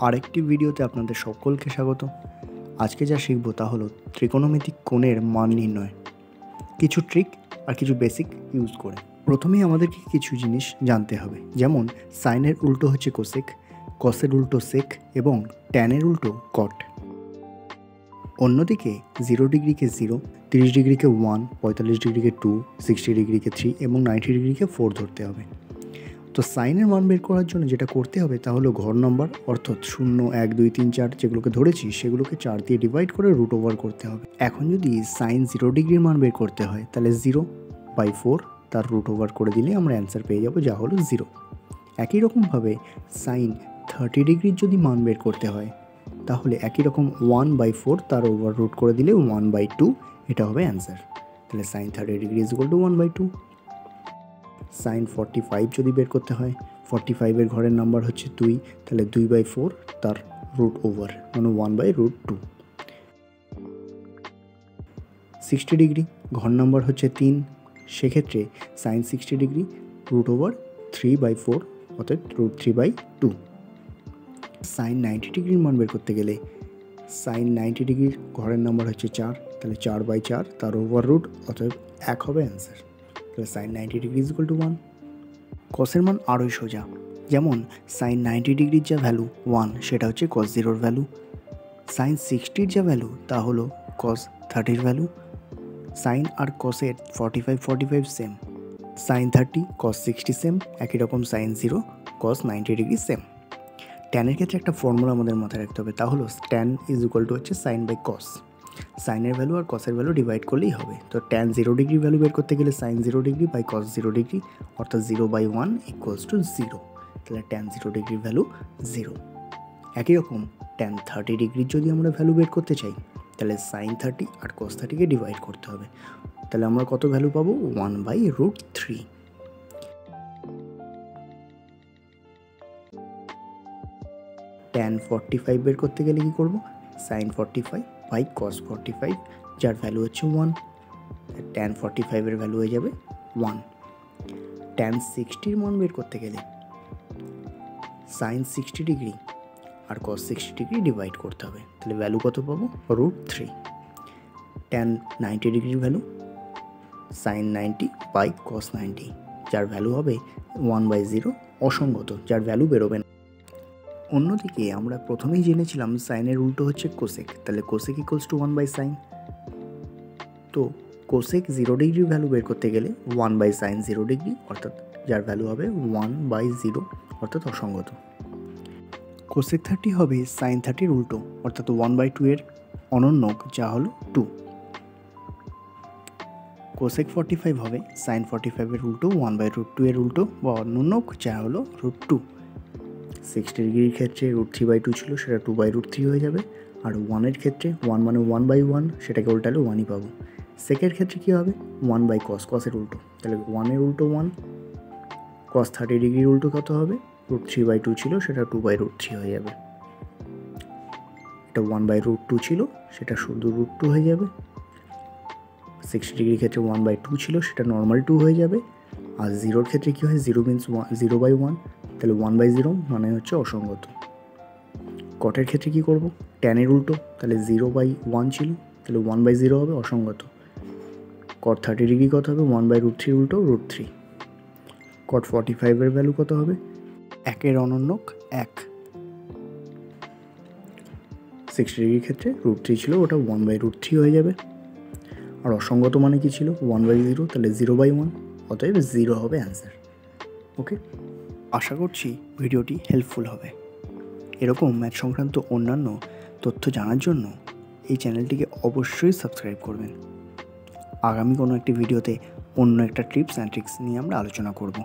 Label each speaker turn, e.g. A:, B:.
A: আরেকটি ভিডিওতে আপনাদের সকলকে স্বাগত। আজকে যা শিখব তা হলো ত্রিকোণমিতিক কোণের মান নির্ণয়, কিছু ট্রিক আর কিছু বেসিক ইউজ করে। প্রথমেই আমাদেরকে কিছু জিনিস জানতে হবে, যেমন সাইনের উল্টো হচ্ছে কোসেক, কসের উল্টো সেক এবং ট্যানের উল্টো কট। অন্যদিকে 0 ডিগ্রিকে 0, 30 ডিগ্রিকে 1, 45 ডিগ্রিকে 2, 60 ডিগ্রিকে 3 এবং 90 ডিগ্রিকে 4 ধরতে হবে। তো সাইনের মান বের করার জন্য যেটা করতে হবে তা হলো ঘর নম্বর, অর্থাৎ 0, 1, 2, 3, 4 যেগুলোকে ধরেছি সেগুলোকে 4 দিয়ে ডিভাইড করে রুট ওভার করতে হবে। এখন যদি সাইন 0 ডিগ্রির মান বের করতে হয় তাহলে 0/4 তার রুট ওভার করে দিলে আমরা অ্যান্সার পেয়ে যাব, যা হলো 0। একই রকমভাবে সাইন 30 ডিগ্রির যদি মান বের করতে হয় তাহলে একই রকম 1/4 তার ওভার রুট করে দিলে 1/2 এটা হবে অ্যান্সার। তাহলে sine 30 degree is equal to 1/2। Sine 45 যদি বের করতে হয়, 45-এর ঘরের নাম্বার হচ্ছে 2, তাহলে 2/4 তার রুট ওভার মানে 1/2। 60 ডিগ্রি ঘর নাম্বার হচ্ছে 3, সেক্ষেত্রে সাইন 60 ডিগ্রি রুট ওভার 3/4 অর্থাৎ √3/2। সাইন 90 ডিগ্রির মান বের করতে গেলে সাইন 90 ডিগ্রির ঘরের নাম্বার হচ্ছে 4, তাহলে 4/4 তার ওভার রুট অর্থাৎ 1 হবে অ্যান্সার। তাহলে sine 90 degree is equal to 1। কসের মান আরোই সোজা, যেমন সাইন 90 ডিগ্রির যা ভ্যালু 1 সেটা হচ্ছে কস 0-র ভ্যালু, সাইন 60-র যা ভ্যালু তা হলো কস 30-র ভ্যালু। সাইন আর কসের 45 সেম, সাইন 30 কস 60 সেম, একই রকম সাইন 0 কস 90 ডিগ্রি সেম। ট্যানের ক্ষেত্রে একটা ফর্মুলা আমাদের মাথায় রাখতে হবে, তা হলো ট্যান ইজ ইকুয়াল টু হচ্ছে সাইন বাই কস। সাইনের ভ্যালু আর কসের ভ্যালু ডিভাইড করলেই হবে। তো ট্যান 0 ডিগ্রি ভ্যালু বের করতে গেলে sine 0 degree by cos 0 degree অর্থাৎ 0/1 ইকুয়ালস টু 0। তাহলে ট্যান 0 ডিগ্রির ভ্যালু 0। একই রকম ট্যান 30 ডিগ্রির যদি আমরা ভ্যালু বের করতে চাই তাহলে সাইন 30 আর কস 30কে ডিভাইড করতে হবে। তাহলে আমরা কত ভ্যালু পাবো? 1/√3। ট্যান 45 বের করতে গেলে কী করবো? সাইন 45 বাই কস 45, যার ভ্যালু হচ্ছে 1। ট্যান 45-এর ভ্যালু হয়ে যাবে 1। ট্যান 60-র মান বের করতে গেলে সাইন 60 ডিগ্রি আর কস 60 ডিগ্রি ডিভাইড করতে হবে, তাহলে ভ্যালু কত পাবো? √3। ট্যান 90 ডিগ্রির ভ্যালু সাইন 90 বাই কস 90, যার ভ্যালু হবে 1/0 অসঙ্গত, যার ভ্যালু বেরোবে না। অন্যদিকে আমরা প্রথমেই জেনেছিলাম সাইনের উল্টো হচ্ছে কোসেক, তাহলে কোসেক ইকুয়ালস টু 1/sin। তো কোসেক 0 ডিগ্রির ভ্যালু বের করতে গেলে 1/sin 0 ডিগ্রি অর্থাৎ যার ভ্যালু হবে 1/0 অর্থাৎ অসঙ্গত। কোসেক 30 হবে সাইন 30-র উল্টো অর্থাৎ 1/2 এর অনন্যক, যা হলো 2। কোসেক 45 হবে সাইন 45-এর উল্টো 1/√2 এর উল্টো বা অনন্যক, যা হলো √2। 60 ডিগ্রির ক্ষেত্রে √3/2 ছিল, সেটা 2/√3 হয়ে যাবে। আর 1-এর ক্ষেত্রে 1 মানে 1/1, সেটাকে উল্টালে 1ই পাবো। সেকের ক্ষেত্রে কী হবে? 1/cos, কসের উল্টো, তাহলে 1-এর উল্টো 1। cos 30 ডিগ্রির উল্টো কত হবে? √3/2 ছিল, সেটা 2/√3 হয়ে যাবে। এটা 1/√2 ছিল, সেটা শুধু √2 হয়ে যাবে। 60 ডিগ্রির ক্ষেত্রে 1/2 ছিল, সেটা নর্মাল 2 হয়ে যাবে। আর 0-র ক্ষেত্রে কী হয়? 0 মিনস 0/1, তাহলে 1/0 মানে হচ্ছে অসঙ্গত। কটের ক্ষেত্রে কী করব? ট্যানের উল্টো, তাহলে 0/1 ছিল, তাহলে 1/0 হবে অসঙ্গত। কট 30 ডিগ্রি কত হবে? 1/√3 উল্টো √3। কট 45-এর ভ্যালু কত হবে? 1-এর অনন্যক 1। 60 ডিগ্রির ক্ষেত্রে √3 ছিল, ওটা 1/√3 হয়ে যাবে। আর অসঙ্গত মানে কি ছিল? 1/0, তাহলে 0/1, অতএব 0 হবে অ্যান্সার। ওকে, আশা করছি ভিডিওটি হেল্পফুল হবে। এরকম ম্যাথ সংক্রান্ত অন্যান্য তথ্য জানার জন্য এই চ্যানেলটিকে অবশ্যই সাবস্ক্রাইব করবেন। আগামী কোনো একটি ভিডিওতে অন্য একটা টিপস অ্যান্ড ট্রিক্স নিয়ে আমরা আলোচনা করব।